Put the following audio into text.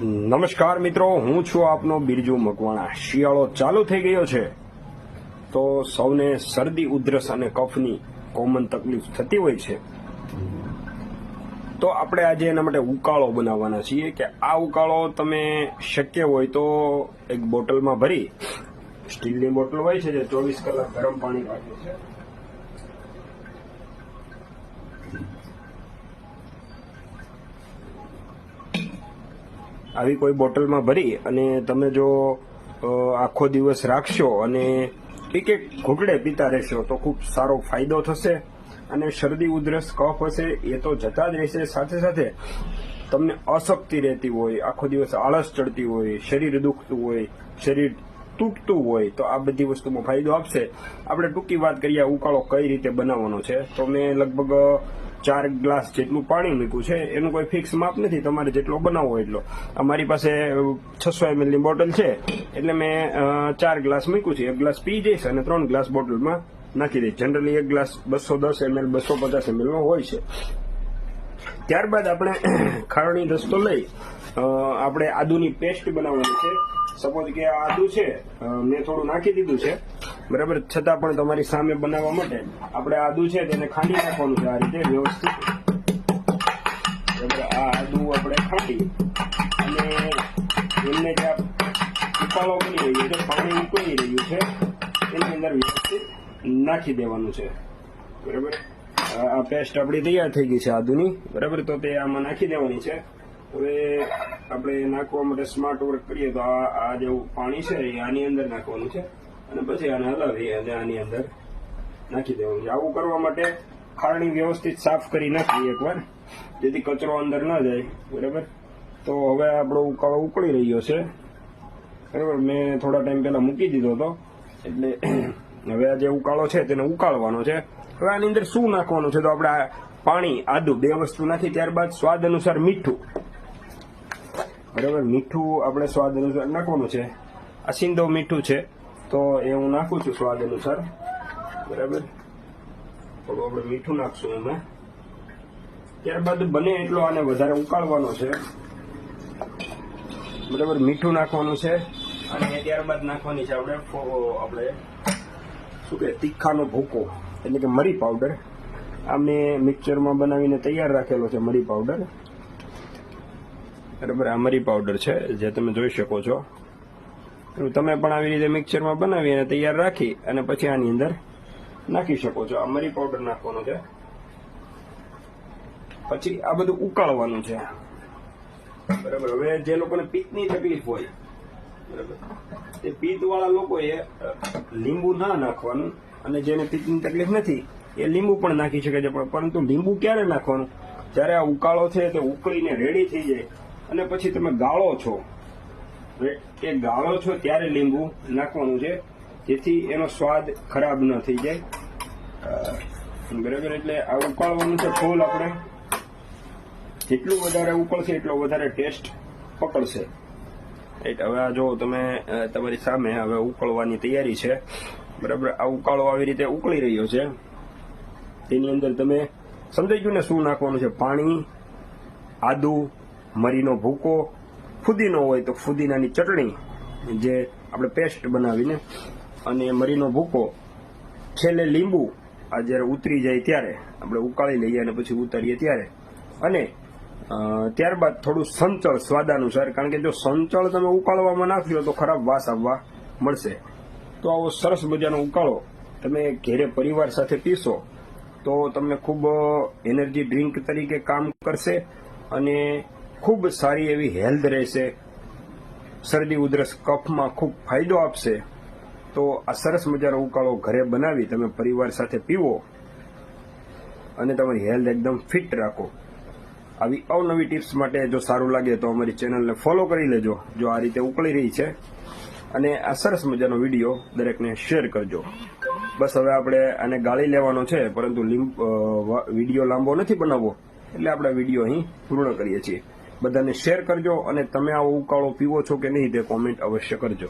નમસ્કાર મિત્રો, હું છું આપનો બિરજુ મકવાણા। શિયાળો ચાલુ થઈ ગયો છે તો સૌને શરદી, ઉધરસ અને કફની કોમન તકલીફ થતી હોય છે। તો આપણે આજે એના માટે ઉકાળો બનાવવાના છીએ કે આ ઉકાળો તમે શક્ય હોય તો એક બોટલમાં ભરી, સ્ટીલની બોટલ હોય છે જે 24 કલાક ગરમ પાણી રાખે છે, આવી કોઈ બોટલમાં ભરી અને તમે જો આખો દિવસ રાખશો અને એક એક ઘૂંટડે પીતા રહેશો તો ખૂબ સારો ફાયદો થશે અને શરદી, ઉધરસ, કફ હશે એ તો જતા જ રહેશે। સાથે સાથે તમને અશક્તિ રહેતી હોય, આખો દિવસ આળસ ચડતી હોય, શરીર દુખતું હોય, શરીર તૂટતું હોય તો આ બધી વસ્તુમાં ફાયદો આપશે। આપણે ટૂંકી વાત કરીએ ઉકાળો કઈ રીતે બનાવવાનો છે તો મેં લગભગ 4 ગ્લાસ જેટલું પાણી મૂક્યું છે। એનું કોઈ ફિક્સ માપ નથી, તમારે જેટલો બનાવવો એટલો। અમારી પાસે 600 ml ની બોટલ છે એટલે મેં 4 ગ્લાસ મૂક્યું છે। 1 ગ્લાસ પી જઈશ અને 3 ગ્લાસ બોટલમાં નાખી દઈશ। જનરલી 1 ગ્લાસ 210 ml 250 ml નો હોય છે। ત્યારબાદ આપણે ખારણી દસ્તો લઈ આપણે આદુની પેસ્ટ બનાવવાની છે। સપોઝ કે આ આદુ છે મેં થોડું નાખી દીધું છે, બરાબર, છતાં પણ તમારી સામે બનાવવા માટે આપણે આદુ છે તેને ખાંડી નાખવાનું છે આ રીતે વ્યવસ્થિત, બરાબર। આ આદુ આપણે ખાંડી અને એમને જે ઉકાળો બની રહ્યો છે, પાણી ઉકળી રહ્યું છે એની અંદર વ્યવસ્થિત નાખી દેવાનું છે, બરાબર। આ પેસ્ટ આપણી તૈયાર થઈ ગઈ છે આદુની, બરાબર, તો તે આમાં નાખી દેવાની છે। હવે આપણે નાખવા માટે સ્માર્ટ વર્ક કરીએ તો આ જે પાણી છે એ આની અંદર નાખવાનું છે અને પછી આને હલાવી અને આની અંદર નાખી દેવાનું છે। આવું કરવા માટે ખારણી વ્યવસ્થિત સાફ કરી નાખવી એકવાર, જેથી કચરો અંદર ના જાય, બરાબર। તો હવે આપણો ઉકાળો ઉકળી રહ્યો છે, બરાબર, મેં થોડા ટાઈમ પહેલા મૂકી દીધો હતો એટલે હવે આ જે ઉકાળો છે તેને ઉકાળવાનો છે। હવે આની અંદર શું નાખવાનું છે તો આપણે પાણી, આદુ 2 વસ્તુ નાખી, ત્યારબાદ સ્વાદ અનુસાર મીઠું, બરાબર, મીઠું આપણે સ્વાદ અનુસાર નાખવાનું છે। આ સિંધો મીઠું છે તો એ હું નાખું છું સ્વાદ અનુસાર, બરાબર, થોડું આપણે મીઠું નાખશું એમાં। ત્યારબાદ બને એટલો આને વધારે ઉકાળવાનો છે, બરાબર, મીઠું નાખવાનું છે અને ત્યારબાદ નાખવાની છે આપણે શું કે તીખાનો ભૂકો એટલે કે મરી પાવડર। આ મેં મિક્સરમાં બનાવીને તૈયાર રાખેલો છે મરી પાવડર, બરાબર। આ મરી પાવડર છે જે તમે જોઈ શકો છો। તમે પણ આવી રીતે મિક્સરમાં બનાવી અને તૈયાર રાખી અને પછી આની અંદર નાખી શકો છો। આ મરી પાવડર નાખવાનો છે, પછી આ બધું ઉકાળવાનું છે, બરાબર। હવે જે લોકોને પિત્તની તકલીફ હોય, બરાબર, તે પિત્તવાળા લોકોએ લીંબુ ના નાખવાનું અને જેને પિત્તની તકલીફ નથી એ લીંબુ પણ નાખી શકે છે, પરંતુ લીંબુ ક્યારે નાખવાનું? જ્યારે આ ઉકાળો છે તે ઉકળીને રેડી થઈ જાય અને પછી તમે ગાળો છો, એ ગાળો છો ત્યારે લીંબુ નાખવાનું છે, જેથી એનો સ્વાદ ખરાબ ન થઈ જાય, બરાબર। એટલે આ ઉકાળવાનું છે ફૂલ, આપણે જેટલું વધારે ઉકળશે એટલો વધારે ટેસ્ટ પકડશે, રાઈટ। હવે આ જો તમે તમારી સામે હવે ઉકળવાની તૈયારી છે, બરાબર। આ ઉકાળો આવી રીતે ઉકળી રહ્યો છે, તેની અંદર તમે સમજાઈ ગયું ને શું નાખવાનું છે? પાણી, આદુ, મરીનો ભૂકો, ફુદીનો હોય તો ફુદીનાની ચટણી જે આપણે પેસ્ટ બનાવીને, અને મરીનો ભૂકો, છેલ્લે લીંબુ, આ જ્યારે ઉતરી જાય ત્યારે આપણે ઉકાળી લઈએ અને પછી ઉતારીએ ત્યારે, અને ત્યારબાદ થોડું સંચળ સ્વાદાનુસાર, કારણ કે જો સંચળ તમે ઉકાળવામાં નાખશો તો ખરાબ વાસ આવવા મળશે। તો આવો સરસ મજાનો ઉકાળો તમે ઘેરે પરિવાર સાથે પીશો તો તમને ખૂબ એનર્જી ડ્રિંક તરીકે કામ કરશે અને ખૂબ સારી એવી હેલ્થ રહેશે, શરદી, ઉધરસ, કફમાં ખૂબ ફાયદો આપશે। તો આ સરસ મજાનો ઉકાળો ઘરે બનાવી તમે પરિવાર સાથે પીવો અને તમારી હેલ્થ એકદમ ફિટ રાખો। આવી અવનવી ટિપ્સ માટે જો સારું લાગે તો અમારી ચેનલને ફોલો કરી લેજો, જો આ રીતે ઉકળી રહી છે, અને આ સરસ મજાનો વિડીયો દરેકને શેર કરજો। બસ હવે આપણે આને ગાળી લેવાનો છે, પરંતુ વિડીયો લાંબો નથી બનાવવો એટલે આપણે વિડીયો અહીં પૂર્ણ કરીએ છીએ। બધાને શેર કરજો અને તમે આવો ઉકાળો પીવો છો કે નહીં તે કોમેન્ટ અવશ્ય કરજો।